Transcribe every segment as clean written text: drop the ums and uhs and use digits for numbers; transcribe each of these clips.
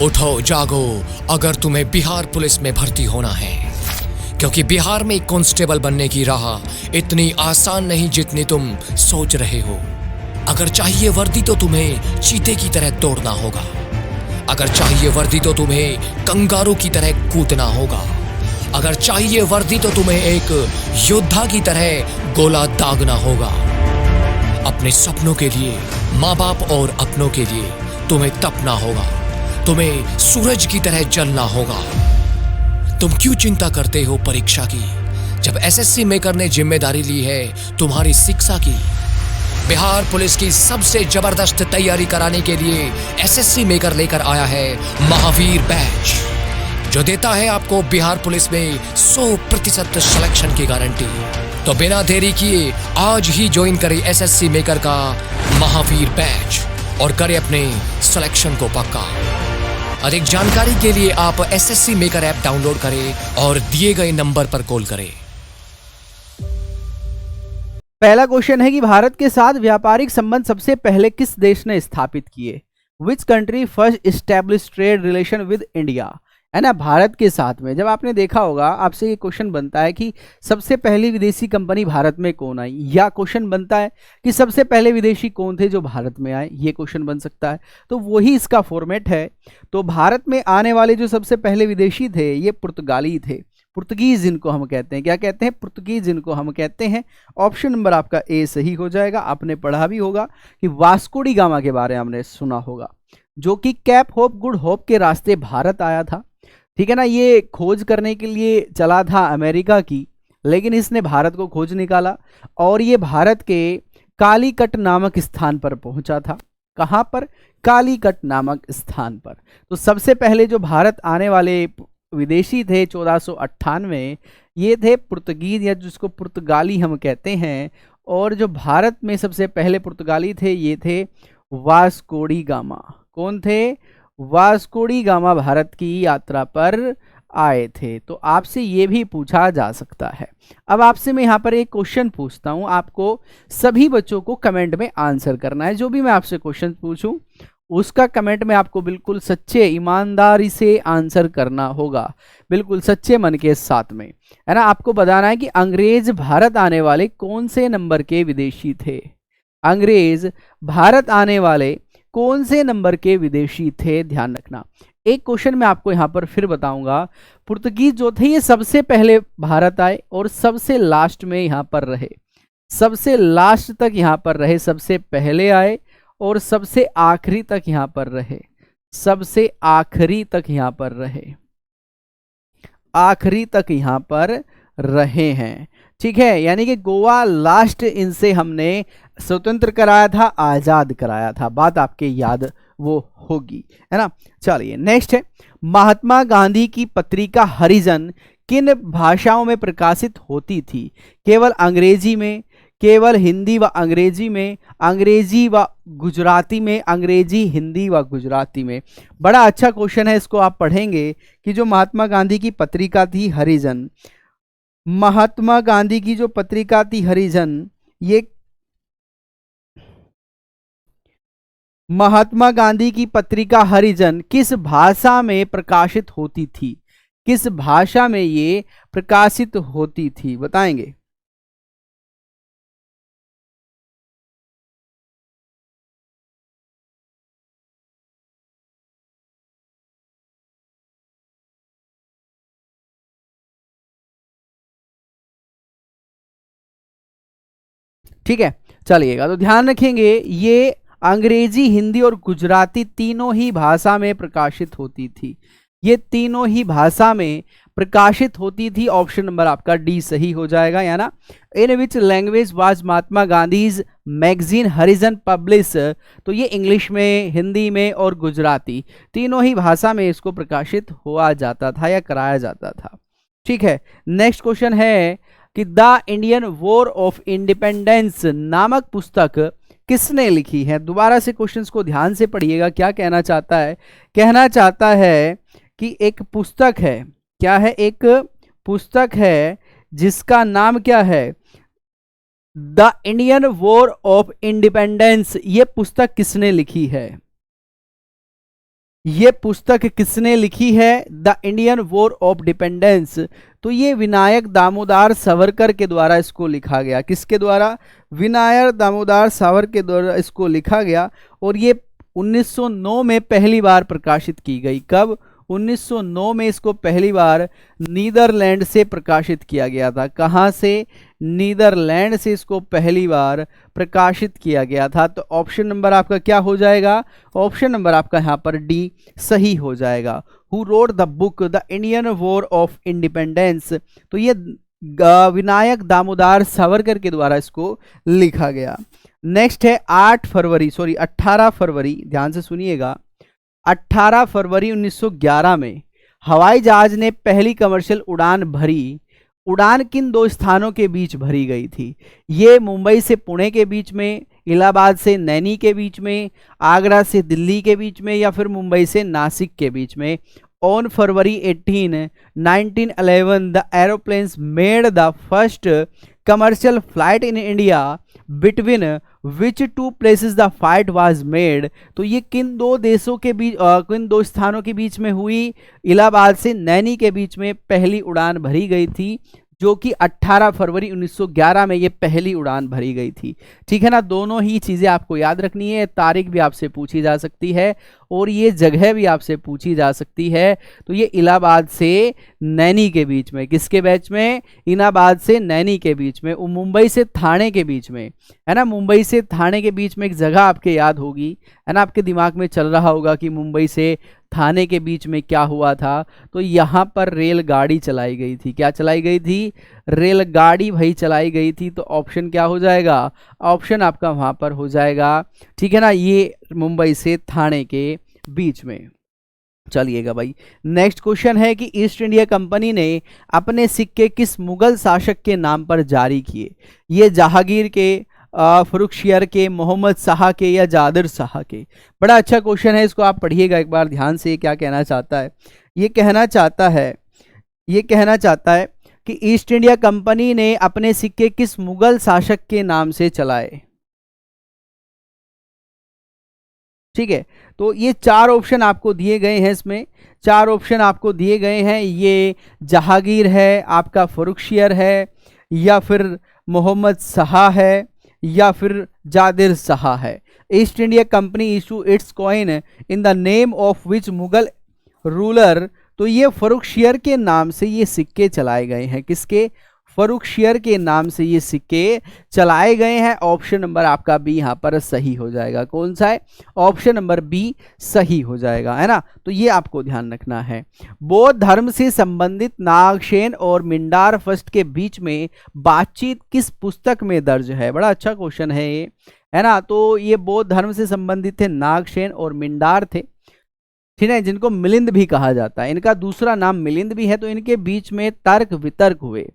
उठो जागो, अगर तुम्हें बिहार पुलिस में भर्ती होना है, क्योंकि बिहार में कांस्टेबल बनने की राह इतनी आसान नहीं जितनी तुम सोच रहे हो। अगर चाहिए वर्दी तो तुम्हें चीते की तरह दौड़ना होगा। अगर चाहिए वर्दी तो तुम्हें कंगारू की तरह कूदना होगा। अगर चाहिए वर्दी तो तुम्हें एक योद्धा की तरह गोला दागना होगा। अपने सपनों के लिए, माँ बाप और अपनों के लिए तुम्हें तपना होगा। तुम्हें सूरज की तरह जलना होगा। तुम क्यों चिंता करते हो परीक्षा की, जब एसएससी मेकर ने जिम्मेदारी ली है तुम्हारी शिक्षा की। बिहार पुलिस की सबसे जबरदस्त तैयारी कराने के लिए एसएससी मेकर लेकर आया है महावीर बैच, जो देता है आपको बिहार पुलिस में 100% सिलेक्शन की गारंटी। तो बिना देरी किए आज ही ज्वाइन करें एसएससी मेकर का महावीर बैच और करें अपने सिलेक्शन को पक्का। अधिक जानकारी के लिए आप एसएससी मेकर ऐप डाउनलोड करें और दिए गए नंबर पर कॉल करें। पहला क्वेश्चन है कि भारत के साथ व्यापारिक संबंध सबसे पहले किस देश ने स्थापित किए? Which country first establish trade relation with India? है ना, भारत के साथ में। जब आपने देखा होगा, आपसे ये क्वेश्चन बनता है कि सबसे पहली विदेशी कंपनी भारत में कौन आई, या क्वेश्चन बनता है कि सबसे पहले विदेशी कौन थे जो भारत में आए, ये क्वेश्चन बन सकता है। तो वही इसका फॉर्मेट है। तो भारत में आने वाले जो सबसे पहले विदेशी थे ये पुर्तगाली थे, पुर्तगीज जिनको हम कहते हैं। क्या कहते हैं? पुर्तगीज जिनको हम कहते हैं। ऑप्शन नंबर आपका ए सही हो जाएगा। आपने पढ़ा भी होगा कि वास्को डी गामा के बारे में हमने सुना होगा, जो कि कैप होप गुड होप के रास्ते भारत आया था। ठीक है ना, ये खोज करने के लिए चला था अमेरिका की, लेकिन इसने भारत को खोज निकाला और ये भारत के कालीकट नामक स्थान पर पहुंचा था। कहां पर? कालीकट नामक स्थान पर। तो सबसे पहले जो भारत आने वाले विदेशी थे 1498, ये थे पुर्तगीज, या जिसको पुर्तगाली हम कहते हैं। और जो भारत में सबसे पहले पुर्तगाली थे ये थे वास्को डी गामा। कौन थे? वास्को डी गामा भारत की यात्रा पर आए थे। तो आपसे ये भी पूछा जा सकता है। अब आपसे मैं यहाँ पर एक क्वेश्चन पूछता हूँ, आपको सभी बच्चों को कमेंट में आंसर करना है। जो भी मैं आपसे क्वेश्चन पूछूं उसका कमेंट में आपको बिल्कुल सच्चे ईमानदारी से आंसर करना होगा, बिल्कुल सच्चे मन के साथ में, है ना। आपको बताना है कि अंग्रेज भारत आने वाले कौन से नंबर के विदेशी थे। अंग्रेज भारत आने वाले कौन से नंबर के विदेशी थे, ध्यान रखना। एक क्वेश्चन मैं आपको यहाँ पर फिर बताऊंगा। पुर्तगीज जो थे ये सबसे पहले भारत आए और सबसे लास्ट में यहाँ पर रहे, सबसे लास्ट तक यहाँ पर रहे। सबसे पहले आए और सबसे आखिरी तक यहाँ पर रहे, सबसे आखिरी तक यहाँ पर रहे, आखिरी तक यहाँ पर रहे हैं। ठीक है, यानी कि गोवा लास्ट इनसे हमने स्वतंत्र कराया था, आजाद कराया था। बात आपके याद वो होगी, है ना। चलिए नेक्स्ट है, महात्मा गांधी की पत्रिका हरिजन किन भाषाओं में प्रकाशित होती थी? केवल अंग्रेजी में, केवल हिंदी व अंग्रेजी में, अंग्रेजी व गुजराती में, अंग्रेजी हिंदी व गुजराती में? बड़ा अच्छा क्वेश्चन है, इसको आप पढ़ेंगे कि जो महात्मा गांधी की पत्रिका थी हरिजन, महात्मा गांधी की जो पत्रिका थी हरिजन, ये महात्मा गांधी की पत्रिका हरिजन किस भाषा में प्रकाशित होती थी? किस भाषा में ये प्रकाशित होती थी, बताएंगे? ठीक है, चलिएगा। तो ध्यान रखेंगे ये अंग्रेजी, हिंदी और गुजराती तीनों ही भाषा में प्रकाशित होती थी। ये तीनों ही भाषा में प्रकाशित होती थी। ऑप्शन नंबर आपका डी सही हो जाएगा, या ना। In which language was Mahatma Gandhi's magazine Harijan publish? तो ये इंग्लिश में, हिंदी में और गुजराती तीनों ही भाषा में इसको प्रकाशित हुआ जाता था या कराया जाता था। ठीक है, नेक्स्ट क्वेश्चन है कि the Indian war of independence नामक पुस्तक किसने लिखी है? दोबारा से क्वेश्चंस को ध्यान से पढ़िएगा। क्या कहना चाहता है? कहना चाहता है कि एक पुस्तक है, क्या है? एक पुस्तक है जिसका नाम क्या है? The Indian war of independence. ये पुस्तक किसने लिखी है? ये पुस्तक किसने लिखी है? The Indian war of dependence. तो ये विनायक दामोदर सावरकर के द्वारा इसको लिखा गया। किसके द्वारा? विनायक दामोदर सावरकर के द्वारा इसको लिखा गया। और ये 1909 में पहली बार प्रकाशित की गई। कब? 1909 में इसको पहली बार नीदरलैंड से प्रकाशित किया गया था। कहाँ से? नीदरलैंड से इसको पहली बार प्रकाशित किया गया था। तो ऑप्शन नंबर आपका क्या हो जाएगा? ऑप्शन नंबर आपका यहाँ पर डी सही हो जाएगा। Who wrote the book the Indian war of independence. तो ये विनायक दामोदर सावरकर के द्वारा इसको लिखा गया। नेक्स्ट है 18 फरवरी, ध्यान से सुनिएगा। 18 फरवरी 1911 में हवाई जहाज ने पहली कमर्शियल उड़ान भरी। उड़ान किन दो स्थानों के बीच भरी गई थी? ये मुंबई से पुणे के बीच में, इलाहाबाद से नैनी के बीच में, आगरा से दिल्ली के बीच में, या फिर मुंबई से नासिक के बीच में। On February 18, 1911 the aeroplanes made the first commercial flight in India between which two places the fight was made. तो ये किन दो देशों के बीच, किन दो स्थानों के बीच में हुई? इलाहाबाद से नैनी के बीच में पहली उड़ान भरी गई थी, जो कि 18 फरवरी 1911 में ये पहली उड़ान भरी गई थी। ठीक है ना, दोनों ही चीज़ें आपको याद रखनी है। तारीख भी आपसे पूछी जा सकती है और ये जगह भी आपसे पूछी जा सकती है। तो ये इलाहाबाद से नैनी के बीच में, किसके बीच में? इलाहाबाद से नैनी के बीच में। मुंबई से थाने के बीच में, है ना, मुंबई से थाने के बीच में एक जगह आपके याद होगी, है ना, आपके दिमाग में चल रहा होगा कि मुंबई से थाने के बीच में क्या हुआ था। तो यहाँ पर रेलगाड़ी चलाई गई थी। क्या चलाई गई थी? रेलगाड़ी भाई चलाई गई थी। तो ऑप्शन क्या हो जाएगा? ऑप्शन आपका वहाँ पर हो जाएगा, ठीक है ना, ये मुंबई से थाने के बीच में। चलिएगा भाई, नेक्स्ट क्वेश्चन है कि ईस्ट इंडिया कंपनी ने अपने सिक्के किस मुगल शासक के नाम पर जारी किए? ये जहांगीर के, फरुखशियर के, मोहम्मद शाह के, या जादिर शाह के? बड़ा अच्छा क्वेश्चन है, इसको आप पढ़िएगा एक बार ध्यान से। क्या कहना चाहता है? ये कहना चाहता है कि ईस्ट इंडिया कंपनी ने अपने सिक्के किस मुगल शासक के नाम से चलाए। ठीक है, तो ये चार ऑप्शन आपको दिए गए हैं। इसमें चार ऑप्शन आपको दिए गए हैं। ये जहांगीर है, आपका फरुखशियर है, या फिर मोहम्मद शाह है, या फिर जादिर शाह है। East India company issue it's coin in the name of which Mughal ruler. तो ये फरुखशियर के नाम से ये सिक्के चलाए गए हैं। किसके? फरुखशियर के नाम से ये सिक्के चलाए गए हैं। ऑप्शन नंबर आपका बी यहाँ पर सही हो जाएगा। कौन सा है? ऑप्शन नंबर बी सही हो जाएगा, है ना। तो ये आपको ध्यान रखना है। बौद्ध धर्म से संबंधित नागसेन और मिंडार फर्स्ट के बीच में बातचीत किस पुस्तक में दर्ज है? बड़ा अच्छा क्वेश्चन है ये, है ना। तो ये बौद्ध धर्म से संबंधित थे, नागसेन और मिंडार थे, ठीक है, जिनको मिलिंद भी कहा जाता है। इनका दूसरा नाम मिलिंद भी है। तो इनके बीच में तर्क वितर्क हुए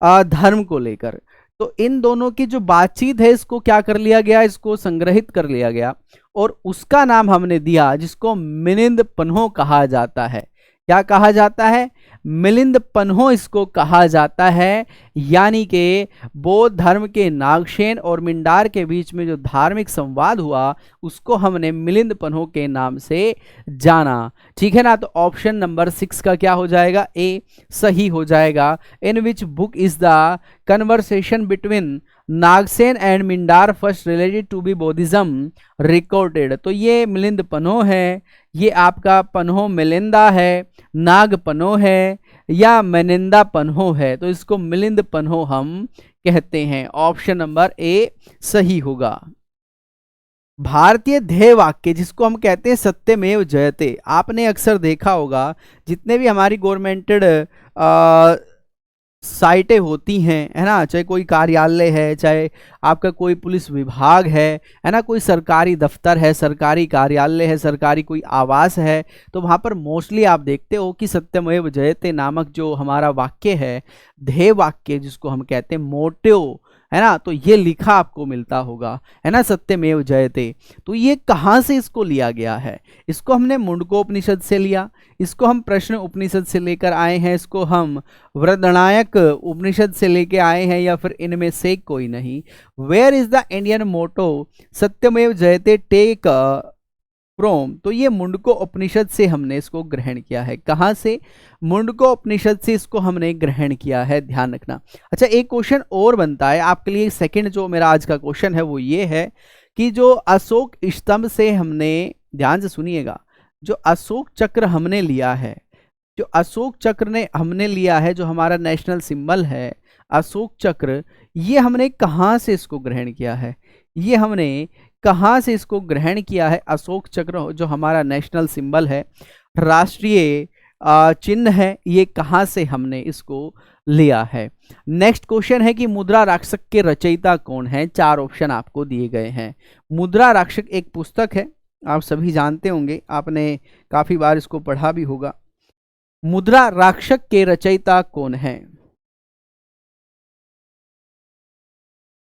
धर्म को लेकर। तो इन दोनों की जो बातचीत है, इसको क्या कर लिया गया? इसको संग्रहित कर लिया गया और उसका नाम हमने दिया, जिसको मिलिंद पन्हो कहा जाता है। क्या कहा जाता है? मिलिंद पन्हो इसको कहा जाता है। यानी कि बौद्ध धर्म के नागसेन और मिंडार के बीच में जो धार्मिक संवाद हुआ, उसको हमने मिलिंद पन्हो के नाम से जाना। ठीक है ना। तो ऑप्शन नंबर 6 का क्या हो जाएगा? ए सही हो जाएगा। In which book is the conversation between Nagasena and Menander first related to be Buddhism recorded. तो ये मिलिंद पन्हो है, ये आपका पन्हो मिलिंदा है, नाग पन्हो है, या मनिंदा पन्हो है। तो इसको मिलिंद पन्हो हम कहते हैं। ऑप्शन नंबर ए सही होगा। भारतीय ध्येय वाक्य, जिसको हम कहते हैं सत्यमेव जयते, आपने अक्सर देखा होगा जितने भी हमारी गवर्नमेंटेड साइटें होती हैं, है ना, चाहे कोई कार्यालय है, चाहे आपका कोई पुलिस विभाग है ना, कोई सरकारी दफ्तर है, सरकारी कार्यालय है, सरकारी कोई आवास है, तो वहाँ पर मोस्टली आप देखते हो कि सत्यमेव जयते नामक जो हमारा वाक्य है, ध्येय वाक्य जिसको हम कहते हैं, मोटिव, है ना, तो ये लिखा आपको मिलता होगा, है ना, सत्यमेव जयते। तो ये कहाँ से इसको लिया गया है? इसको हमने मुंडकोपनिषद से लिया, इसको हम प्रश्न उपनिषद से लेकर आए हैं, इसको हम वृद्धनायक उपनिषद से लेके आए हैं, या फिर इनमें से कोई नहीं। वेयर इज द इंडियन मोटो सत्यमेव जयते टेक फ्रोम, तो ये मुंडको उपनिषद से हमने इसको ग्रहण किया है। कहाँ से? मुंडको उपनिषद से इसको हमने ग्रहण किया है, ध्यान रखना। अच्छा, एक क्वेश्चन और बनता है आपके लिए। सेकंड जो मेरा आज का क्वेश्चन है वो ये है कि जो अशोक स्तंभ से हमने, ध्यान से सुनिएगा, जो अशोक चक्र हमने लिया है, जो अशोक चक्र ने हमने लिया है, जो हमारा नेशनल सिंबल है अशोक चक्र, ये हमने कहाँ से इसको ग्रहण किया है? ये हमने कहाँ से इसको ग्रहण किया है? अशोक चक्र जो हमारा नेशनल सिंबल है, राष्ट्रीय चिन्ह है, ये कहाँ से हमने इसको लिया है? नेक्स्ट क्वेश्चन है कि मुद्रा राक्षक के रचयिता कौन है? 4 ऑप्शन आपको दिए गए हैं। मुद्रा राक्षक एक पुस्तक है, आप सभी जानते होंगे, आपने काफी बार इसको पढ़ा भी होगा। मुद्रा राक्षक के रचयिता कौन है?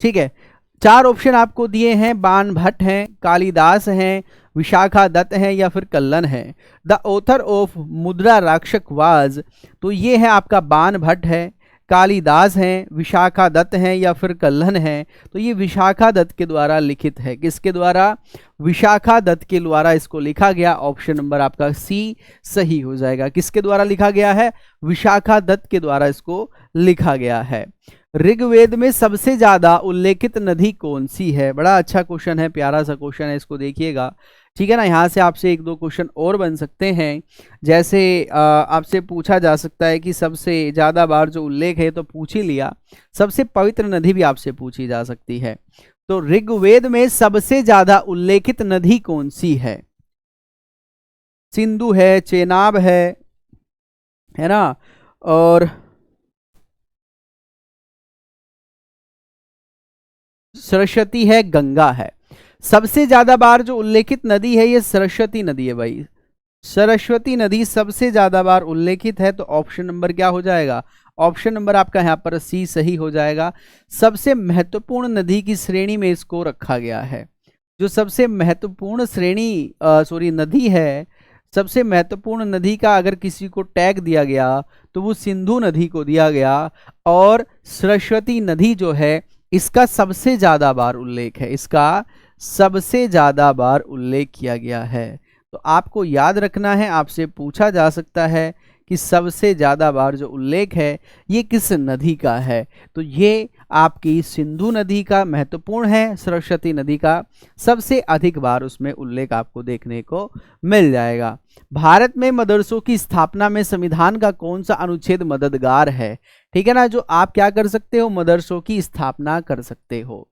ठीक है, 4 ऑप्शन आपको दिए हैं। बाण भट्ट हैं, कालिदास हैं, विशाखा दत्त हैं या फिर कल्लन है। द ऑथर ऑफ मुद्रा राक्षक वाज, तो ये है आपका बाण भट्ट है, कालिदास हैं, विशाखा दत्त हैं या फिर कल्लन है। तो ये विशाखा दत्त के द्वारा लिखित है। किसके द्वारा? विशाखा दत्त के द्वारा इसको लिखा गया। ऑप्शन नंबर आपका सी सही हो जाएगा। किसके द्वारा लिखा गया है? विशाखा दत्त के द्वारा इसको लिखा गया है। ऋग्वेद में सबसे ज्यादा उल्लेखित नदी कौन सी है? बड़ा अच्छा क्वेश्चन है, प्यारा सा क्वेश्चन है, इसको देखिएगा। ठीक है ना, यहाँ से आपसे 1-2 क्वेश्चन और बन सकते हैं। जैसे आपसे पूछा जा सकता है कि सबसे ज्यादा बार जो उल्लेख है तो पूछ ही लिया, सबसे पवित्र नदी भी आपसे पूछी जा सकती है। तो ऋग्वेद में सबसे ज्यादा उल्लेखित नदी कौन सी है? सिंधु है, चेनाब है ना, और सरस्वती है, गंगा है। सबसे ज्यादा बार जो उल्लेखित नदी है ये सरस्वती नदी है भाई। सरस्वती नदी सबसे ज्यादा बार उल्लेखित है। तो ऑप्शन नंबर क्या हो जाएगा? ऑप्शन नंबर आपका यहाँ पर सी सही हो जाएगा। सबसे महत्वपूर्ण नदी की श्रेणी में इसको रखा गया है। जो सबसे महत्वपूर्ण श्रेणी नदी है, सबसे महत्वपूर्ण नदी का अगर किसी को टैग दिया गया तो वो सिंधु नदी को दिया गया, और सरस्वती नदी जो है इसका सबसे ज्यादा बार उल्लेख है, इसका सबसे ज्यादा बार उल्लेख किया गया है। तो आपको याद रखना है, आपसे पूछा जा सकता है कि सबसे ज्यादा बार जो उल्लेख है ये किस नदी का है? तो ये आपकी सिंधु नदी का महत्वपूर्ण है, सरस्वती नदी का सबसे अधिक बार उसमें उल्लेख आपको देखने को मिल जाएगा। भारत में मदरसों की स्थापना में संविधान का कौन सा अनुच्छेद मददगार है? ठीक है ना, जो आप क्या कर सकते हो? मदरसों की स्थापना कर सकते हो।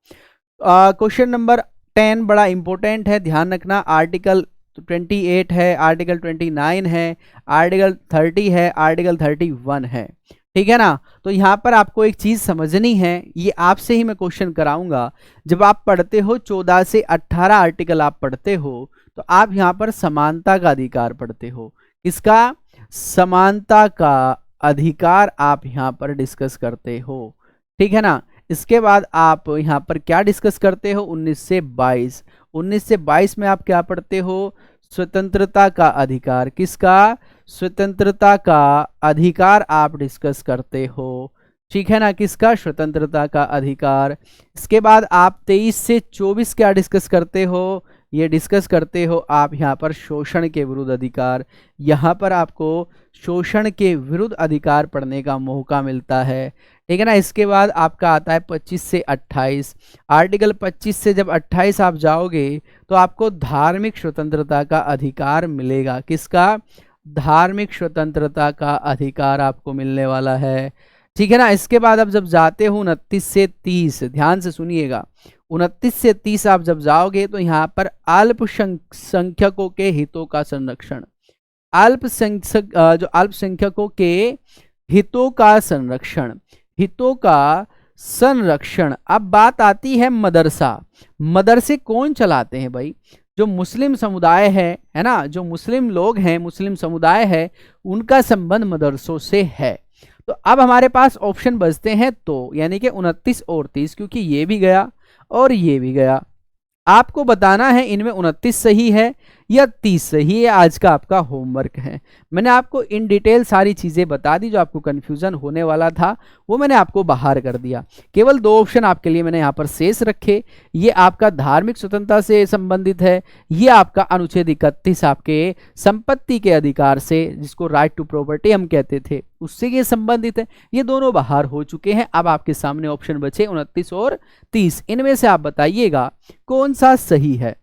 क्वेश्चन नंबर 10 बड़ा इंपॉर्टेंट है, ध्यान रखना। आर्टिकल 28 है, आर्टिकल 29 है, आर्टिकल 30 है, आर्टिकल 31 है। ठीक है ना, तो यहाँ पर आपको एक चीज समझनी है, ये आपसे ही मैं क्वेश्चन कराऊंगा। जब आप पढ़ते हो 14 से 18 आर्टिकल आप पढ़ते हो तो आप यहाँ पर समानता का अधिकार पढ़ते हो। किसका? समानता का अधिकार आप यहाँ पर डिस्कस करते हो। ठीक है ना, इसके बाद आप यहाँ पर क्या डिस्कस करते हो? 19 से 22। 19 से 22 में आप क्या पढ़ते हो? स्वतंत्रता का अधिकार। किसका? स्वतंत्रता का अधिकार आप डिस्कस करते हो। ठीक है ना, किसका? स्वतंत्रता का अधिकार। इसके बाद आप 23 से 24 क्या डिस्कस करते हो? ये डिस्कस करते हो आप यहाँ पर शोषण के विरुद्ध अधिकार। यहाँ पर आपको शोषण के विरुद्ध अधिकार पढ़ने का मौका मिलता है। ठीक है ना, इसके बाद आपका आता है 25 से 28। आर्टिकल 25 से जब 28 आप जाओगे तो आपको धार्मिक स्वतंत्रता का अधिकार मिलेगा। किसका? धार्मिक स्वतंत्रता का अधिकार आपको मिलने वाला है। ठीक है ना, इसके बाद आप जब जाते हो 29 से 30, ध्यान से सुनिएगा, 29 से 30 आप जब जाओगे तो यहाँ पर अल्पसंख्यकों के हितों का संरक्षण, जो अल्पसंख्यकों के हितों का संरक्षण, हितों का संरक्षण। अब बात आती है मदरसा। मदरसे कौन चलाते हैं भाई? जो मुस्लिम समुदाय है ना, जो मुस्लिम लोग हैं, मुस्लिम समुदाय है, उनका संबंध मदरसों से है। तो अब हमारे पास ऑप्शन बचते हैं तो, यानी कि 29 और 30, क्योंकि ये भी गया और ये भी गया। आपको बताना है इनमें 29 सही है या 30 सही। ये आज का आपका होमवर्क है। मैंने आपको इन डिटेल सारी चीज़ें बता दी, जो आपको कन्फ्यूज़न होने वाला था वो मैंने आपको बाहर कर दिया। केवल 2 ऑप्शन आपके लिए मैंने यहाँ पर शेष रखे। ये आपका धार्मिक स्वतंत्रता से संबंधित है, ये आपका अनुच्छेद 31 आपके संपत्ति के अधिकार से, जिसको राइट टू प्रॉपर्टी हम कहते थे, उससे ये संबंधित है। ये दोनों बाहर हो चुके हैं। अब आपके सामने ऑप्शन बचे 29 और 30। इनमें से आप बताइएगा कौन सा सही है।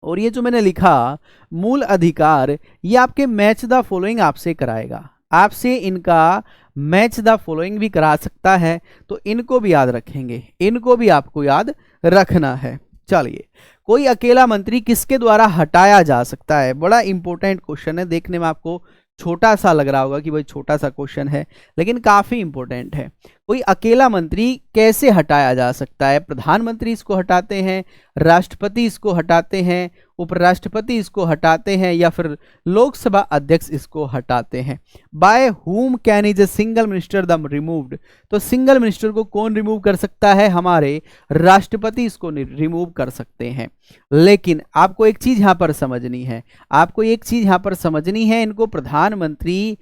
और ये जो मैंने लिखा मूल अधिकार, ये आपके मैच द फॉलोइंग आपसे कराएगा, आपसे इनका मैच द फॉलोइंग भी करा सकता है, तो इनको भी याद रखेंगे, इनको भी आपको याद रखना है। चलिए, कोई अकेला मंत्री किसके द्वारा हटाया जा सकता है? बड़ा इंपॉर्टेंट क्वेश्चन है। देखने में आपको छोटा सा लग रहा होगा कि भाई छोटा सा क्वेश्चन है, लेकिन काफी इंपॉर्टेंट है। कोई अकेला मंत्री कैसे हटाया जा सकता है? प्रधानमंत्री इसको हटाते हैं, राष्ट्रपति इसको हटाते हैं, उपराष्ट्रपति इसको हटाते हैं, या फिर लोकसभा अध्यक्ष इसको हटाते हैं। By whom can is a single minister the removed? तो सिंगल मिनिस्टर को कौन रिमूव कर सकता है? हमारे राष्ट्रपति इसको रिमूव कर सकते हैं। लेकिन आपको एक चीज यहां पर समझनी है, आपको एक चीज यहां पर समझनी है, इनको प्रधानमंत्री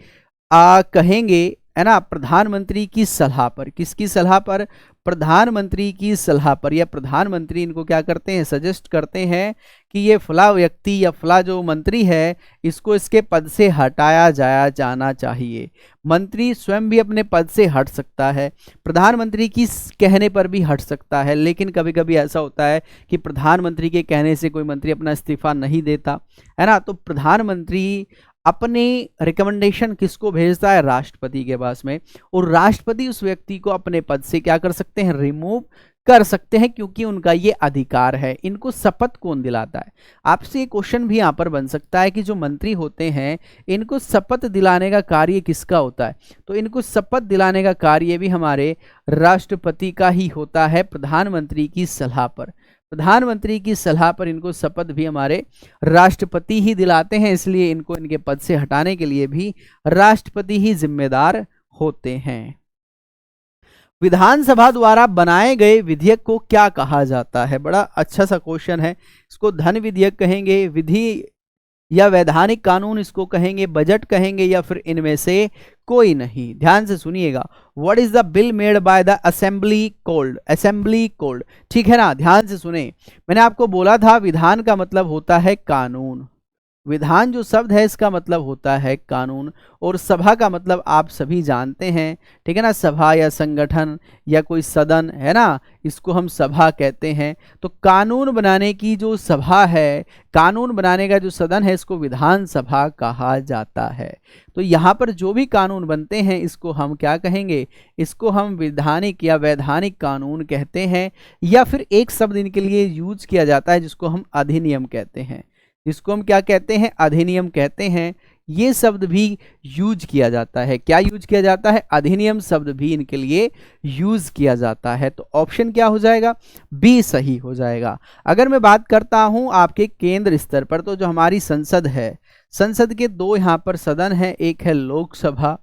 कहेंगे, है ना, प्रधानमंत्री की सलाह पर। किसकी सलाह पर? प्रधानमंत्री की सलाह पर। या प्रधानमंत्री इनको क्या करते हैं? सजेस्ट करते हैं कि ये फला व्यक्ति या फला जो मंत्री है, इसको इसके पद से हटाया जाना चाहिए। मंत्री स्वयं भी अपने पद से हट सकता है, प्रधानमंत्री की कहने पर भी हट सकता है। लेकिन कभी कभी ऐसा होता है कि प्रधानमंत्री के कहने से कोई मंत्री अपना इस्तीफा नहीं देता, है ना। तो प्रधानमंत्री अपने रिकमेंडेशन किसको भेजता है? राष्ट्रपति के पास में, और राष्ट्रपति उस व्यक्ति को अपने पद से क्या कर सकते हैं? रिमूव कर सकते हैं, क्योंकि उनका ये अधिकार है। इनको शपथ कौन दिलाता है? आपसे ये क्वेश्चन भी यहाँ पर बन सकता है कि जो मंत्री होते हैं, इनको शपथ दिलाने का कार्य किसका होता है? तो इनको शपथ दिलाने का कार्य भी हमारे राष्ट्रपति का ही होता है, प्रधानमंत्री की सलाह पर। प्रधानमंत्री की सलाह पर इनको शपथ भी हमारे राष्ट्रपति ही दिलाते हैं, इसलिए इनको इनके पद से हटाने के लिए भी राष्ट्रपति ही जिम्मेदार होते हैं। विधानसभा द्वारा बनाए गए विधेयक को क्या कहा जाता है? बड़ा अच्छा सा क्वेश्चन है। इसको धन विधेयक कहेंगे, विधि या वैधानिक कानून इसको कहेंगे, बजट कहेंगे, या फिर इनमें से कोई नहीं। ध्यान से सुनिएगा। What is the bill made by the assembly cold? Assembly cold, ठीक है ना। ध्यान से सुने, मैंने आपको बोला था विधान का मतलब होता है कानून। विधान जो शब्द है इसका मतलब होता है कानून, और सभा का मतलब आप सभी जानते हैं, ठीक है ना। सभा या संगठन या कोई सदन, है ना, इसको हम सभा कहते हैं। तो कानून बनाने की जो सभा है, कानून बनाने का जो सदन है, इसको विधानसभा कहा जाता है। तो यहाँ पर जो भी कानून बनते हैं, इसको हम क्या कहेंगे? इसको हम विधानिक या वैधानिक कानून कहते हैं, या फिर एक शब्द इनके लिए यूज किया जाता है जिसको हम अधिनियम कहते हैं। जिसको हम क्या कहते हैं? अधिनियम कहते हैं। ये शब्द भी यूज किया जाता है। क्या यूज किया जाता है? अधिनियम शब्द भी इनके लिए यूज किया जाता है। तो ऑप्शन क्या हो जाएगा? बी सही हो जाएगा। अगर मैं बात करता हूं आपके केंद्र स्तर पर, तो जो हमारी संसद है, संसद के 2 यहाँ पर सदन है, एक है लोकसभा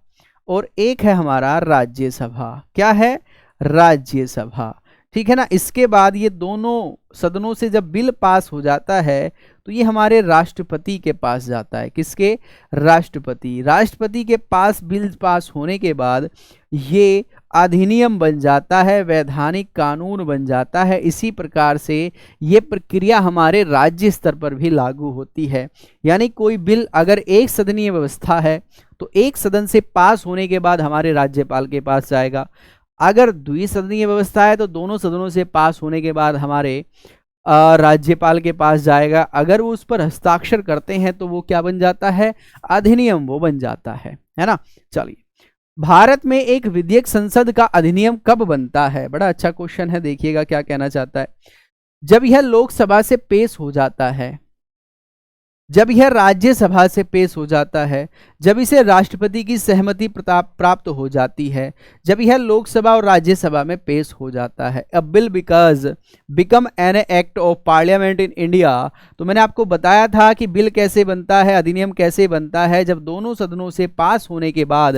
और एक है हमारा राज्यसभा। क्या है? राज्यसभा, ठीक है ना। इसके बाद ये दोनों सदनों से जब बिल पास हो जाता है, तो ये हमारे राष्ट्रपति के पास जाता है। किसके? राष्ट्रपति। राष्ट्रपति के पास बिल पास होने के बाद ये अधिनियम बन जाता है, वैधानिक कानून बन जाता है। इसी प्रकार से ये प्रक्रिया हमारे राज्य स्तर पर भी लागू होती है। यानी कोई बिल अगर एक सदनीय व्यवस्था है, तो एक सदन से पास होने के बाद हमारे राज्यपाल के पास जाएगा। अगर द्विसदनीय व्यवस्था है, तो दोनों सदनों से पास होने के बाद हमारे राज्यपाल के पास जाएगा। अगर वो उस पर हस्ताक्षर करते हैं, तो वो क्या बन जाता है? अधिनियम वो बन जाता है ना। चलिए, भारत में एक विधेयक संसद का अधिनियम कब बनता है? बड़ा अच्छा क्वेश्चन है, देखिएगा क्या कहना चाहता है। जब यह लोकसभा से पेश हो जाता है, जब यह राज्यसभा से पेश हो जाता है, जब इसे राष्ट्रपति की सहमति प्राप्त हो जाती है, जब यह लोकसभा और राज्यसभा में पेश हो जाता है। अ bill become an act of parliament in India. तो मैंने आपको बताया था कि बिल कैसे बनता है, अधिनियम कैसे बनता है, जब दोनों सदनों से पास होने के बाद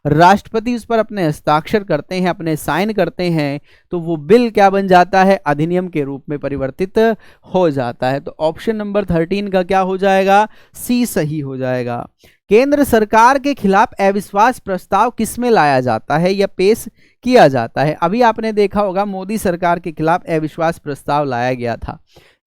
राष्ट्रपति उस पर अपने हस्ताक्षर करते हैं, अपने साइन करते हैं, तो वो बिल क्या बन जाता है, अधिनियम के रूप में परिवर्तित हो जाता है। तो ऑप्शन नंबर 13 का क्या हो जाएगा, सी सही हो जाएगा। केंद्र सरकार के खिलाफ अविश्वास प्रस्ताव किसमें लाया जाता है या पेश किया जाता है। अभी आपने देखा होगा मोदी सरकार के खिलाफ अविश्वास प्रस्ताव लाया गया था।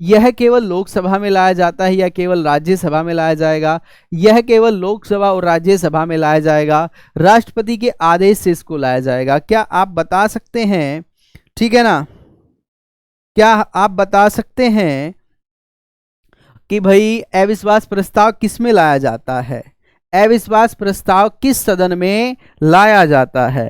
यह केवल लोकसभा में लाया जाता है या केवल राज्यसभा में लाया जाएगा, यह केवल लोकसभा और राज्यसभा में लाया जाएगा, राष्ट्रपति के आदेश से इसको लाया जाएगा। क्या आप बता सकते हैं, ठीक है ना, क्या आप बता सकते हैं कि भाई अविश्वास प्रस्ताव किस में लाया जाता है, अविश्वास प्रस्ताव किस सदन में लाया जाता है।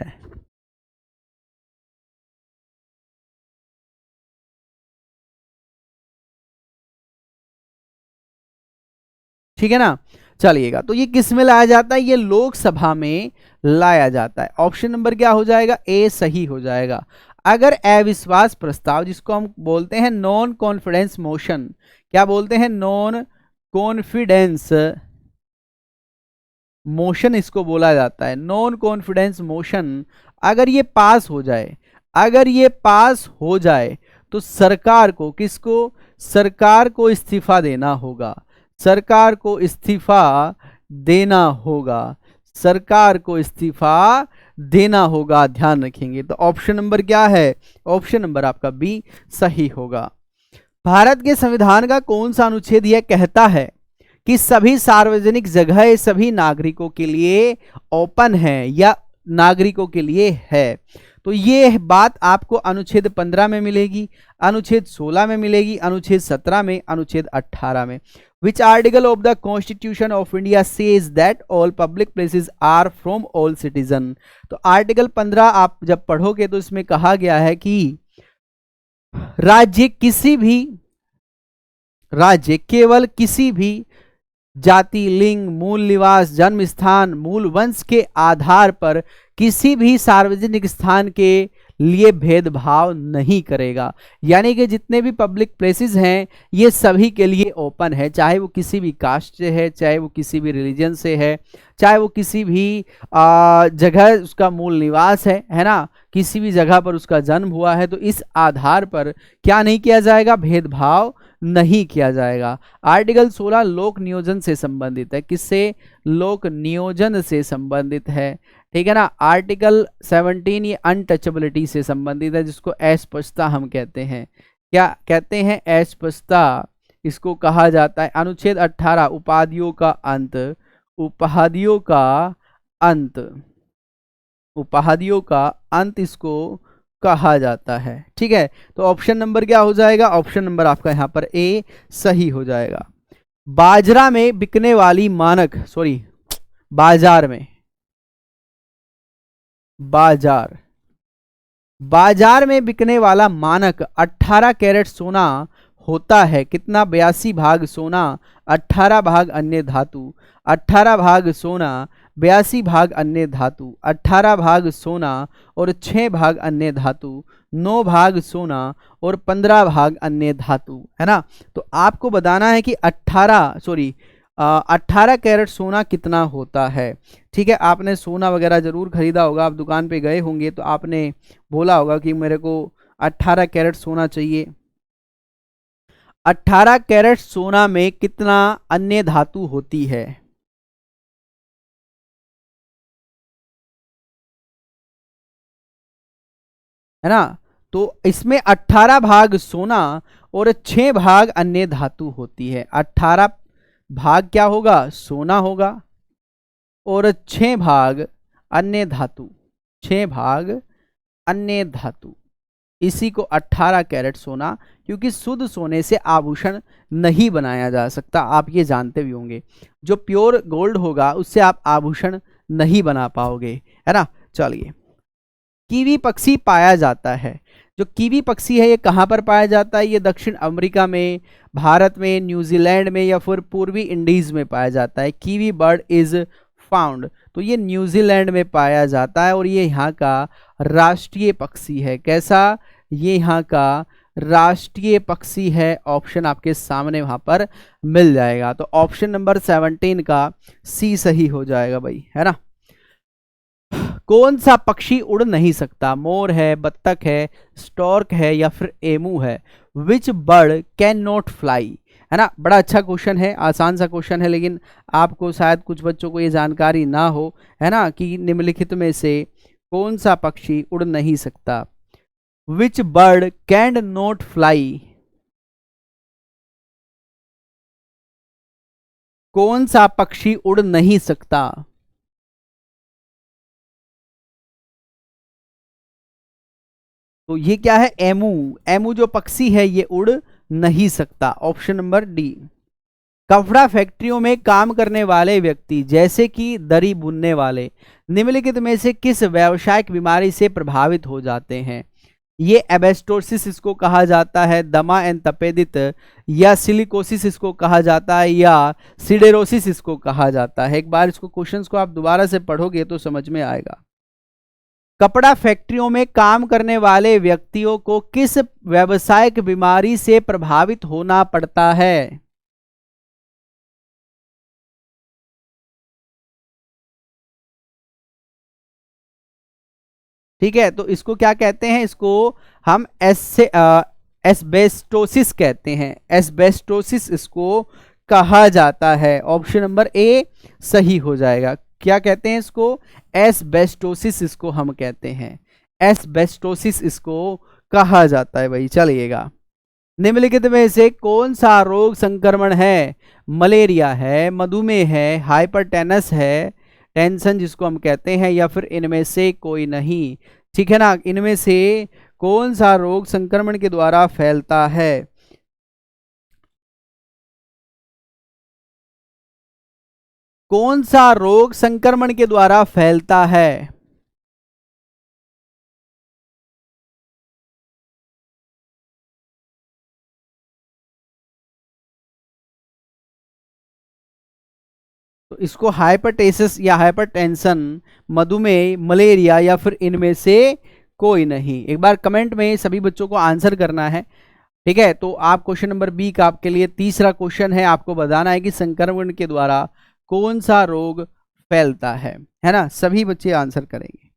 ठीक है ना, चलिएगा, तो ये किस में लाया जाता है, ये लोकसभा में लाया जाता है। ऑप्शन नंबर क्या हो जाएगा, ए सही हो जाएगा। अगर अविश्वास प्रस्ताव, जिसको हम बोलते हैं नॉन कॉन्फिडेंस मोशन, क्या बोलते हैं, नॉन कॉन्फिडेंस मोशन इसको बोला जाता है, नॉन कॉन्फिडेंस मोशन, अगर ये पास हो जाए, अगर ये पास हो जाए तो सरकार को, किसको, सरकार को इस्तीफा देना होगा, सरकार को इस्तीफा देना होगा, सरकार को इस्तीफा देना होगा, ध्यान रखेंगे। तो ऑप्शन नंबर क्या है, ऑप्शन नंबर आपका बी सही होगा। भारत के संविधान का कौन सा अनुच्छेद यह कहता है कि सभी सार्वजनिक जगह सभी नागरिकों के लिए ओपन है या नागरिकों के लिए है। तो ये बात आपको अनुच्छेद 15 में मिलेगी, अनुच्छेद 16 में मिलेगी, अनुच्छेद 17 में, अनुच्छेद 18 में। Which article of the Constitution of India says that all public places are from all citizen? तो आर्टिकल 15 आप जब पढ़ोगे तो इसमें कहा गया है कि राज्य केवल किसी भी जाति, लिंग, मूल निवास, जन्म स्थान, मूल वंश के आधार पर किसी भी सार्वजनिक स्थान के लिए भेदभाव नहीं करेगा। यानी कि जितने भी पब्लिक प्लेसेस हैं ये सभी के लिए ओपन है, चाहे वो किसी भी कास्ट से है, चाहे वो किसी भी रिलीजन से है, चाहे वो किसी भी जगह उसका मूल निवास है ना, किसी भी जगह पर उसका जन्म हुआ है, तो इस आधार पर क्या नहीं किया जाएगा, भेदभाव नहीं किया जाएगा। आर्टिकल 16 लोक नियोजन से संबंधित है, किससे, लोक नियोजन से संबंधित है, ठीक है ना। आर्टिकल 17 ये अनटचेबिलिटी से संबंधित है, जिसको अस्पृश्यता हम कहते हैं, क्या कहते हैं, अस्पृश्यता इसको कहा जाता है। अनुच्छेद 18 उपाधियों का अंत, उपाधियों का अंत, उपाधियों का अंत इसको कहा जाता है, ठीक है। तो ऑप्शन नंबर क्या हो जाएगा, ऑप्शन नंबर आपका यहाँ पर ए सही हो जाएगा। बाजरा में बिकने वाली मानक, सॉरी बाजार में, बाजार में बिकने वाला मानक 18 कैरेट सोना होता है, कितना, 82 भाग सोना, 18 भाग अन्य धातु, 18 भाग सोना, 82 भाग अन्य धातु, 18 भाग सोना और 6 भाग अन्य धातु, 9 भाग सोना और 15 भाग अन्य धातु, है ना। तो आपको बताना है कि 18 कैरेट सोना कितना होता है, ठीक है। आपने सोना वगैरह जरूर खरीदा होगा, आप दुकान पे गए होंगे तो आपने बोला होगा कि मेरे को 18 कैरेट सोना चाहिए। 18 कैरेट सोना में कितना अन्य धातु होती है ना। तो इसमें 18 भाग सोना और 6 भाग अन्य धातु होती है। 18 भाग क्या होगा, सोना होगा और 6 भाग अन्य धातु, 6 भाग अन्य धातु, इसी को 18 कैरेट सोना, क्योंकि शुद्ध सोने से आभूषण नहीं बनाया जा सकता, आप ये जानते भी होंगे। जो प्योर गोल्ड होगा उससे आप आभूषण नहीं बना पाओगे, है ना। चलिए, कीवी पक्षी पाया जाता है, जो कीवी पक्षी है ये कहाँ पर पाया जाता है, ये दक्षिण अमेरिका में, भारत में, न्यूजीलैंड में या फिर पूर्वी इंडीज में पाया जाता है। Kiwi bird is pound. तो ये न्यूजीलैंड में पाया जाता है और ये यहाँ का राष्ट्रीय पक्षी है। कैसा? ये यहाँ का राष्ट्रीय पक्षी है। ऑप्शन आपके सामने वहां पर मिल जाएगा। तो ऑप्शन नंबर 17 का सी सही हो जाएगा भाई, है ना। कौन सा पक्षी उड़ नहीं सकता? मोर है, बत्तख है, स्टॉर्क है या फिर एमू है। विच बर्ड कैन नॉट फ्लाई, है ना। बड़ा अच्छा क्वेश्चन है, आसान सा क्वेश्चन है, लेकिन आपको शायद कुछ बच्चों को ये जानकारी ना हो, है ना, कि निम्नलिखित में से कौन सा पक्षी उड़ नहीं सकता। विच बर्ड कैन नॉट फ्लाई, कौन सा पक्षी उड़ नहीं सकता। तो ये क्या है? एमू। एमू जो पक्षी है ये उड़ नहीं सकता। Option number D. कपड़ा फैक्ट्रियों में काम करने वाले व्यक्ति जैसे कि दरी बुनने वाले निम्नलिखित में से किस व्यावसायिक बीमारी से प्रभावित हो जाते हैं। ये एबेस्टोसिस इसको कहा जाता है, दमा एंड तपेदित, या सिलिकोसिस इसको कहा जाता है, या सिडेरोसिस इसको कहा जाता है। एक बार इसको क्वेश्चंस को आप दोबारा से पढ़ोगे तो समझ में आएगा। कपड़ा फैक्ट्रियों में काम करने वाले व्यक्तियों को किस व्यावसायिक बीमारी से प्रभावित होना पड़ता है। ठीक है, तो इसको क्या कहते हैं? इसको हम एस्बेस्टोसिस कहते हैं। एस्बेस्टोसिस इसको कहा जाता है। ऑप्शन नंबर ए सही हो जाएगा। क्या कहते हैं इसको? एस्बेस्टोसिस इसको हम कहते हैं। एस्बेस्टोसिस इसको कहा जाता है भाई। चलिएगा, निम्नलिखित में से कौन सा रोग संक्रमण है? मलेरिया है, मधुमेह है, हाइपरटेनस है, टेंशन जिसको हम कहते हैं, या फिर इनमें से कोई नहीं। ठीक है ना, इनमें से कौन सा रोग संक्रमण के द्वारा फैलता है? कौन सा रोग संक्रमण के द्वारा फैलता है? तो इसको हाइपरटेसिस या हाइपरटेंशन, मधुमेह, मलेरिया या फिर इनमें से कोई नहीं। एक बार कमेंट में सभी बच्चों को आंसर करना है। ठीक है, तो आप क्वेश्चन नंबर बी का आपके लिए तीसरा क्वेश्चन है। आपको बताना है कि संक्रमण के द्वारा कौन सा रोग फैलता है ना। सभी बच्चे आंसर करेंगे।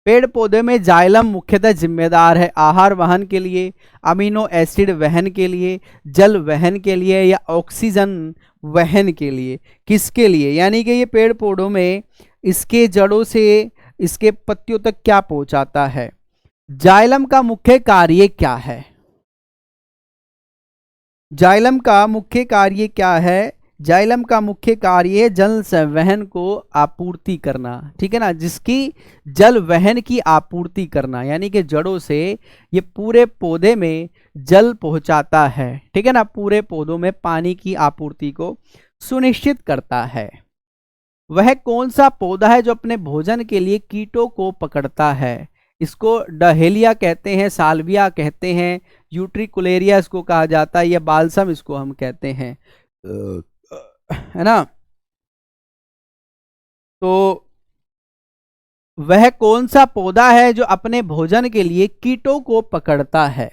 पेड़ पौधे में जाइलम मुख्यतः जिम्मेदार है आहार वहन के लिए, अमीनो एसिड वहन के लिए, जल वहन के लिए, या ऑक्सीजन वहन के लिए। किसके लिए? यानी कि ये पेड़ पौधों में इसके जड़ों से इसके पत्तियों तक क्या पहुंचाता है? जाइलम का मुख्य कार्य क्या है? जाइलम का मुख्य कार्य क्या है? जाइलम का मुख्य कार्य है जल संवहन को आपूर्ति करना। ठीक है ना, जिसकी जल वहन की आपूर्ति करना, यानी कि जड़ों से ये पूरे पौधे में जल पहुंचाता है। ठीक है ना, पूरे पौधों में पानी की आपूर्ति को सुनिश्चित करता है। वह कौन सा पौधा है जो अपने भोजन के लिए कीटों को पकड़ता है? इसको डहेलिया कहते हैं, साल्विया कहते हैं, यूट्रिकुलेरिया इसको कहा जाता है, या बालसम इसको हम कहते हैं, है ना। तो वह कौन सा पौधा है जो अपने भोजन के लिए कीटों को पकड़ता है?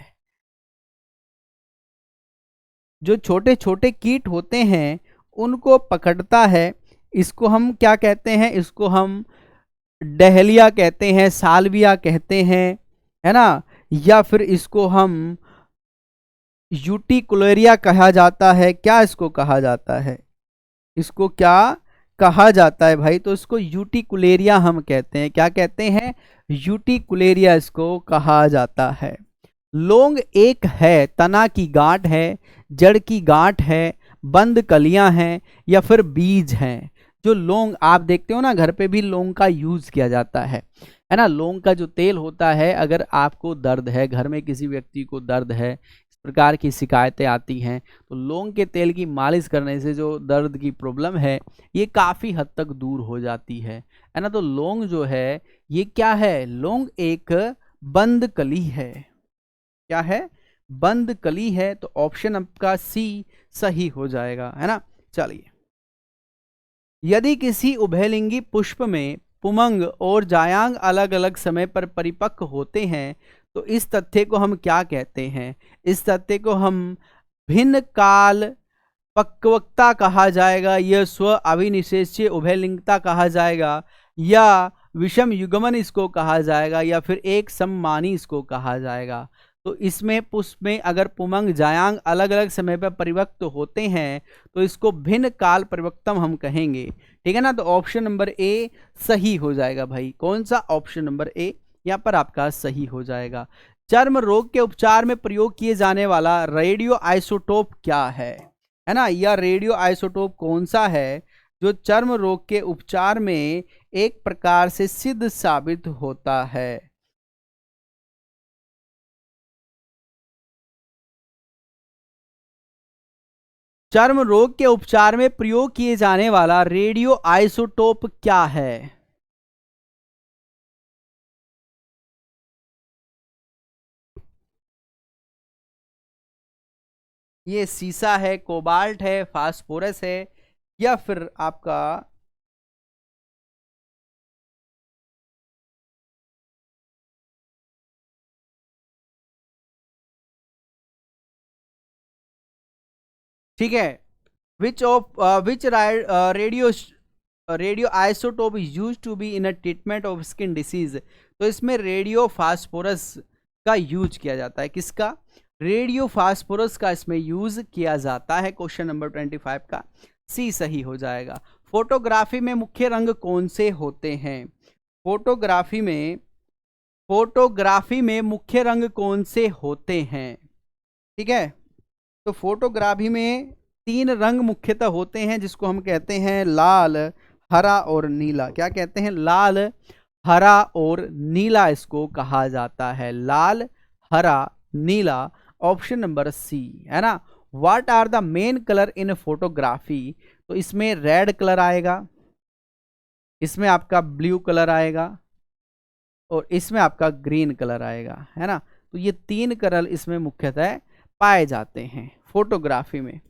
जो छोटे छोटे कीट होते हैं उनको पकड़ता है। इसको हम क्या कहते हैं? इसको हम डहेलिया कहते हैं, साल्विया कहते हैं, है ना, या फिर इसको हम यूटिकुलेरिया कहा जाता है। क्या इसको कहा जाता है? इसको क्या कहा जाता है भाई? तो इसको यूटिकुलेरिया हम कहते हैं। क्या कहते हैं? यूटिकुलेरिया इसको कहा जाता है। लौंग एक है, तना की गांठ है, जड़ की गांठ है, बंद कलियां हैं, या फिर बीज हैं। जो लौंग आप देखते हो ना, घर पे भी लौंग का यूज किया जाता है ना। लौंग का जो तेल होता है, अगर आपको दर्द है, घर में किसी व्यक्ति को दर्द है, इस प्रकार की शिकायतें आती हैं, तो लौंग के तेल की मालिश करने से जो दर्द की प्रॉब्लम है ये काफ़ी हद तक दूर हो जाती है ना। तो लौंग जो है ये क्या है? लौंग एक बंद कली है। क्या है? बंद कली है। तो ऑप्शन आपका सी सही हो जाएगा, है ना। चलिए, यदि किसी उभयलिंगी पुष्प में पुमंग और जायांग अलग अलग समय पर परिपक्व होते हैं तो इस तथ्य को हम क्या कहते हैं? इस तथ्य को हम भिन्न काल पक्वता कहा जाएगा, यह स्व अविनिश्चय उभयलिंगता कहा जाएगा, या विषम युगमन इसको कहा जाएगा, या फिर एक सम्मानी इसको कहा जाएगा। तो इसमें पुष्प में अगर पुमंग जायांग अलग अलग समय पर परिपक्व होते हैं तो इसको भिन्न काल परिपक्वम हम कहेंगे। ठीक है ना, तो ऑप्शन नंबर ए सही हो जाएगा भाई। कौन सा? ऑप्शन नंबर ए यहाँ पर आपका सही हो जाएगा। चर्म रोग के उपचार में प्रयोग किए जाने वाला रेडियो आइसोटोप क्या है ना, या रेडियो आइसोटोप कौन सा है जो चर्म रोग के उपचार में एक प्रकार से सिद्ध साबित होता है? चर्म रोग के उपचार में प्रयोग किए जाने वाला रेडियो आइसोटोप क्या है? ये सीसा है, कोबाल्ट है, फास्फोरस है, या फिर आपका ठीक है, which radio isotope use to be in a treatment of skin disease? तो इसमें रेडियो फास्फोरस का यूज किया जाता है। किसका? रेडियो फास्फोरस का इसमें यूज किया जाता है। क्वेश्चन नंबर 25 का सी सही हो जाएगा। फोटोग्राफी में मुख्य रंग कौन से होते हैं? फोटोग्राफी में मुख्य रंग कौन से होते हैं? ठीक है, तो फोटोग्राफी में 3 रंग मुख्यतः होते हैं जिसको हम कहते हैं लाल, हरा और नीला। क्या कहते हैं? लाल, हरा और नीला इसको कहा जाता है। लाल, हरा, नीला, ऑप्शन नंबर सी है ना। What are the main colour in photography? तो इसमें रेड कलर आएगा, इसमें आपका ब्लू कलर आएगा और इसमें आपका ग्रीन कलर आएगा, है ना। तो ये 3 कलर इसमें मुख्यतः पाए जाते हैं फोटोग्राफी में।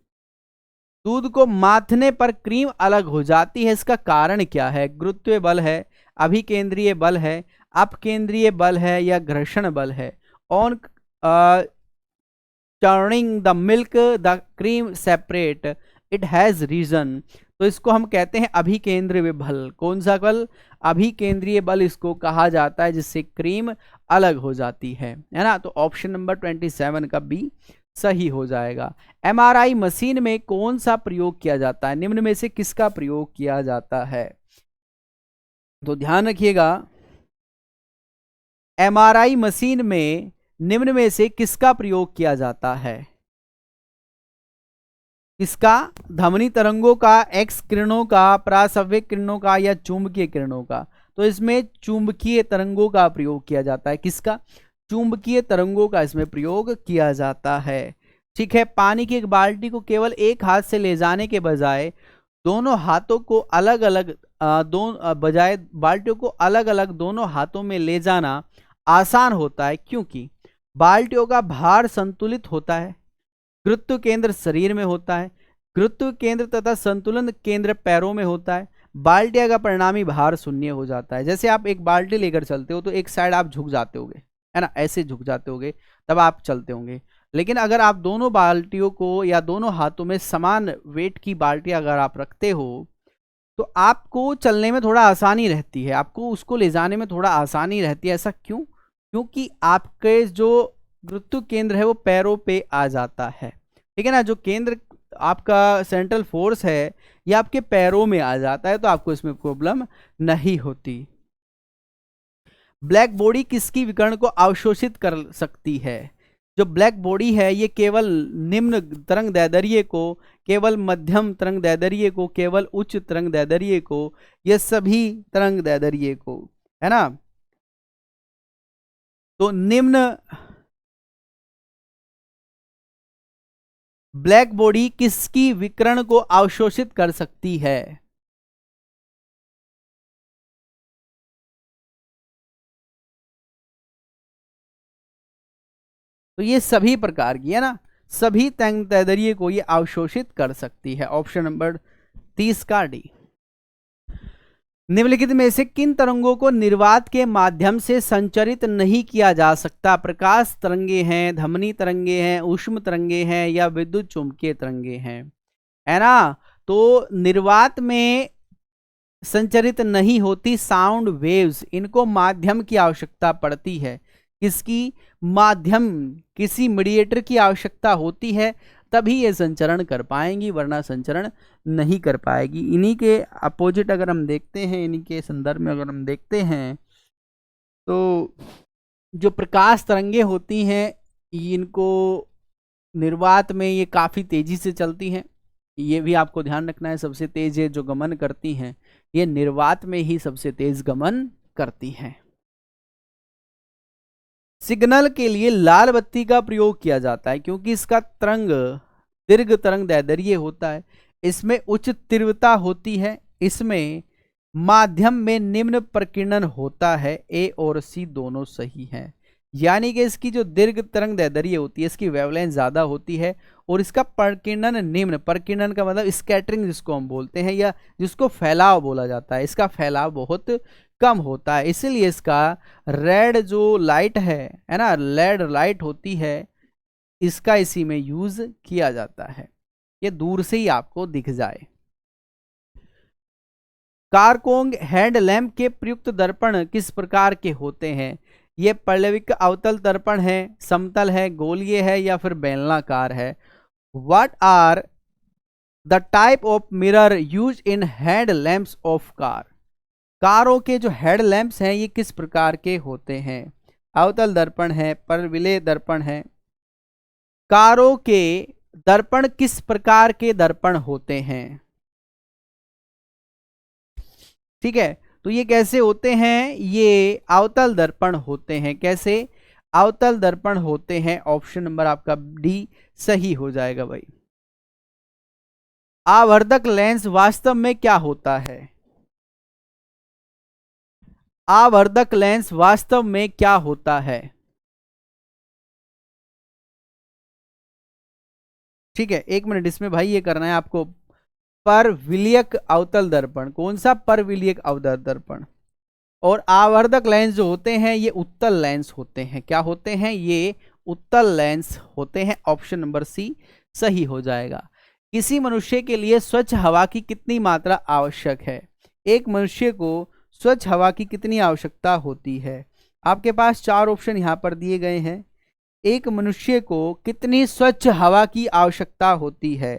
दूध को माथने पर क्रीम अलग हो जाती है, इसका कारण क्या है? गुरुत्वीय बल है, अभिकेंद्रीय बल है, अपकेंद्रीय बल है, या घर्षण बल है? On turning the milk the cream separate it has reason. तो इसको हम कहते हैं अभिकेंद्रीय बल। कौन सा बल? अभिकेंद्रीय बल इसको कहा जाता है, जिससे क्रीम अलग हो जाती है ना। तो ऑप्शन नंबर 27 का बी सही हो जाएगा। एमआरआई मशीन में कौन सा प्रयोग किया जाता है? निम्न में से किसका प्रयोग किया जाता है? तो ध्यान रखिएगा, एमआरआई मशीन में निम्न में से किसका प्रयोग किया जाता है? किसका? ध्वनि तरंगों का, एक्स किरणों का, परासव्यक किरणों का, या चुंबकीय किरणों का? तो इसमें चुंबकीय तरंगों का प्रयोग किया जाता है। किसका? चुंबकीय तरंगों का इसमें प्रयोग किया जाता है। ठीक है, पानी की एक बाल्टी को केवल एक हाथ से ले जाने के बजाय दोनों हाथों को अलग अलग बजाय बाल्टियों को अलग अलग दोनों हाथों में ले जाना आसान होता है, क्योंकि बाल्टियों का भार संतुलित होता है। गुरुत्व केंद्र शरीर में होता है, गुरुत्व केंद्र तथा संतुलन केंद्र पैरों में होता है। बाल्टिया का परिणामी भार शून्य हो जाता है। जैसे आप एक बाल्टी लेकर चलते हो तो एक साइड आप झुक जाते होगे, है ना, ऐसे झुक जाते होगे, तब आप चलते होंगे। लेकिन अगर आप दोनों बाल्टियों को या दोनों हाथों में समान वेट की बाल्टी अगर आप रखते हो तो आपको चलने में थोड़ा आसानी रहती है, आपको उसको ले जाने में थोड़ा आसानी रहती है। ऐसा क्यों? क्योंकि आपके जो गुरुत्व केंद्र है वो पैरों पे आ जाता है। ठीक है ना, जो केंद्र आपका सेंट्रल फोर्स है ये आपके पैरों में आ जाता है, तो आपको इसमें प्रॉब्लम नहीं होती। ब्लैक बॉडी किसकी विकिरण को अवशोषित कर सकती है? जो ब्लैक बॉडी है ये केवल निम्न तरंग दैर्ध्य को, केवल मध्यम तरंग दैर्ध्य को, केवल उच्च तरंग दैर्ध्य को, ये सभी तरंग दैर्ध्य को, है ना। तो निम्न ब्लैक बॉडी किसकी विकिरण को अवशोषित कर सकती है? तो ये सभी प्रकार की, है ना, सभी तरंग दैर्ध्य को ये अवशोषित कर सकती है। ऑप्शन नंबर 30 का डी। निम्नलिखित में से किन तरंगों को निर्वात के माध्यम से संचरित नहीं किया जा सकता? प्रकाश तरंगे हैं, धमनी तरंगे हैं, ऊष्म तरंगे हैं या विद्युत चुंबकीय तरंगे हैं, है ना। तो निर्वात में संचरित नहीं होती साउंड वेव्स, इनको माध्यम की आवश्यकता पड़ती है। किसकी? माध्यम, किसी मीडिएटर की आवश्यकता होती है, तभी ये संचरण कर पाएंगी, वरना संचरण नहीं कर पाएगी। इन्हीं के अपोजिट अगर हम देखते हैं, इन्हीं के संदर्भ में अगर हम देखते हैं, तो जो प्रकाश तरंगे होती हैं, इनको निर्वात में ये काफ़ी तेजी से चलती हैं। ये भी आपको ध्यान रखना है, सबसे तेज ये जो गमन करती हैं, ये निर्वात में ही सबसे तेज गमन करती हैं। सिग्नल के लिए लाल बत्ती का प्रयोग किया जाता है क्योंकि इसका तरंग दीर्घ तरंग दैर्ध्य होता है, इसमें उच्च तीव्रता होती है, इसमें माध्यम में निम्न प्रकीर्णन होता है। ए और सी दोनों सही हैं। यानी कि इसकी जो दीर्घ तरंग दैर्ध्य होती है, इसकी वेवलेंथ ज्यादा होती है और इसका प्रकीर्णन निम्न, प्रकीर्णन का मतलब स्कैटरिंग जिसको हम बोलते हैं, या जिसको फैलाव बोला जाता है, इसका फैलाव बहुत कम होता है। इसीलिए इसका रेड जो लाइट है ना, रेड लाइट होती है, इसका इसी में यूज किया जाता है। ये दूर से ही आपको दिख जाए। कारकोंग हैंडलैम्प के प्रयुक्त दर्पण किस प्रकार के होते हैं? ये पल्लविक अवतल दर्पण है, समतल है, गोलीय है या फिर बेलनाकार है? What are the type of mirror use in headlamps of car? कारों के जो हेडलैम्प्स हैं ये किस प्रकार के होते हैं? अवतल दर्पण है, परविलय दर्पण है। कारों के दर्पण किस प्रकार के दर्पण होते हैं? ठीक है, तो ये कैसे होते हैं? ये अवतल दर्पण होते हैं। कैसे? अवतल दर्पण होते हैं। ऑप्शन नंबर आपका डी सही हो जाएगा भाई। आवर्धक लेंस वास्तव में क्या होता है? आवर्धक लेंस वास्तव में क्या होता है? ठीक है, एक मिनट, इसमें भाई ये करना है आपको। परविलयक अवतल दर्पण, कौन सा? परविलयक अवतल दर्पण। और आवर्धक लेंस जो होते हैं ये उत्तल लेंस होते हैं। क्या होते हैं? ये उत्तल लेंस होते हैं। ऑप्शन नंबर सी सही हो जाएगा। किसी मनुष्य के लिए स्वच्छ हवा की कितनी मात्रा आवश्यक है? एक मनुष्य को स्वच्छ हवा की कितनी आवश्यकता होती है? आपके पास चार ऑप्शन यहां पर दिए गए हैं। एक मनुष्य को कितनी स्वच्छ हवा की आवश्यकता होती है?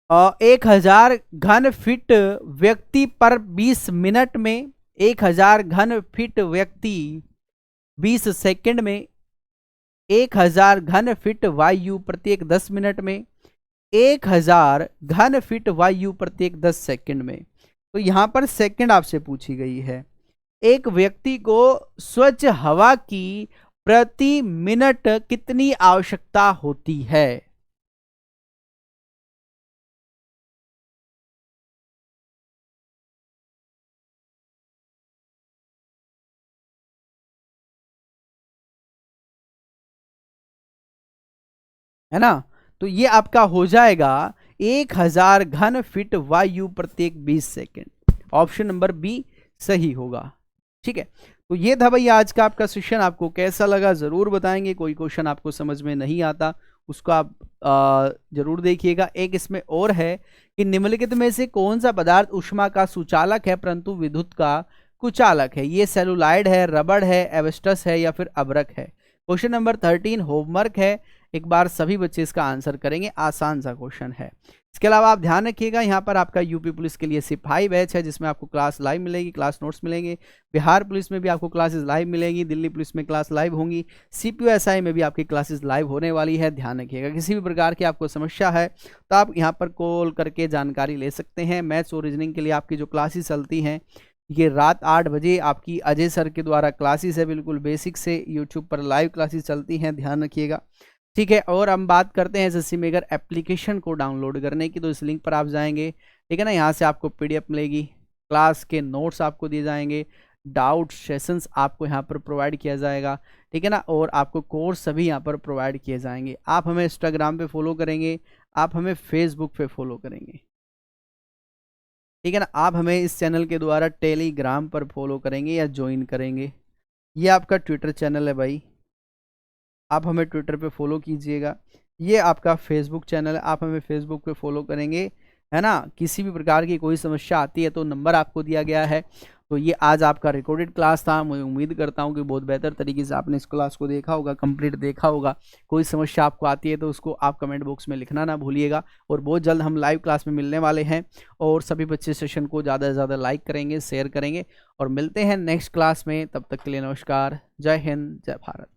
और 1000 घन फीट व्यक्ति पर 20 मिनट में, 1000 घन फीट व्यक्ति 20 सेकंड में, 1000 घन फीट वायु प्रत्येक 10 मिनट में, 1000 घन फीट वायु प्रत्येक 10 सेकंड में। तो यहां पर सेकंड आपसे पूछी गई है। एक व्यक्ति को स्वच्छ हवा की प्रति मिनट कितनी आवश्यकता होती है? है ना। तो ये आपका हो जाएगा 1000 घन फीट वायु प्रत्येक 20 सेकंड। ऑप्शन नंबर बी सही होगा। ठीक है, तो ये था भाई आज का आपका सेशन। आपको कैसा लगा जरूर बताएंगे। कोई क्वेश्चन आपको समझ में नहीं आता उसको आप जरूर देखिएगा। एक इसमें और है कि निम्नलिखित में से कौन सा पदार्थ ऊष्मा का सुचालक है परंतु विद्युत का कुचालक है? ये सेलुलाइड है, रबड़ है, एवेस्टस है या फिर अब्रक है? क्वेश्चन नंबर 13 होमवर्क है, एक बार सभी बच्चे इसका आंसर करेंगे। आसान सा क्वेश्चन है। इसके अलावा आप ध्यान रखिएगा, यहाँ पर आपका यूपी पुलिस के लिए सिपाही बैच है जिसमें आपको क्लास लाइव मिलेगी, क्लास नोट्स मिलेंगे। बिहार पुलिस में भी आपको क्लासेस लाइव मिलेंगी, दिल्ली पुलिस में क्लास लाइव होंगी, CPO-SI में भी आपकी क्लासेस लाइव होने वाली है। ध्यान रखिएगा, किसी भी प्रकार की आपको समस्या है तो आप यहाँ पर कॉल करके जानकारी ले सकते हैं। मैथ्स और रीजनिंग के लिए आपकी जो क्लासेस चलती हैं ये रात 8 बजे आपकी अजय सर के द्वारा क्लासेस है, बिल्कुल बेसिक से यूट्यूब पर लाइव क्लासेस चलती हैं। ध्यान रखिएगा, ठीक है। और हम बात करते हैं SSC मेगर एप्लीकेशन को डाउनलोड करने की, तो इस लिंक पर आप जाएंगे, ठीक है ना। यहाँ से आपको PDF मिलेगी, क्लास के नोट्स आपको दिए जाएंगे, डाउट सेशंस आपको यहाँ पर प्रोवाइड किया जाएगा, ठीक है ना, और आपको कोर्स सभी यहाँ पर प्रोवाइड किए जाएंगे। आप हमें इंस्टाग्राम पे फॉलो करेंगे, आप हमें फेसबुक पे फॉलो करेंगे, ठीक है ना, आप हमें इस चैनल के द्वारा टेलीग्राम पर फॉलो करेंगे या ज्वाइन करेंगे। ये आपका ट्विटर चैनल है भाई, आप हमें ट्विटर पे फॉलो कीजिएगा। ये आपका फेसबुक चैनल है, आप हमें फेसबुक पे फॉलो करेंगे, है ना। किसी भी प्रकार की कोई समस्या आती है तो नंबर आपको दिया गया है। तो ये आज आपका रिकॉर्डेड क्लास था। मैं उम्मीद करता हूँ कि बहुत बेहतर तरीके से आपने इस क्लास को देखा होगा, कंप्लीट देखा होगा। कोई समस्या आपको आती है तो उसको आप कमेंट बॉक्स में लिखना ना भूलिएगा। और बहुत जल्द हम लाइव क्लास में मिलने वाले हैं और सभी बच्चे सेशन को ज़्यादा से ज़्यादा लाइक करेंगे, शेयर करेंगे और मिलते हैं नेक्स्ट क्लास में। तब तक के लिए नमस्कार, जय हिंद, जय भारत।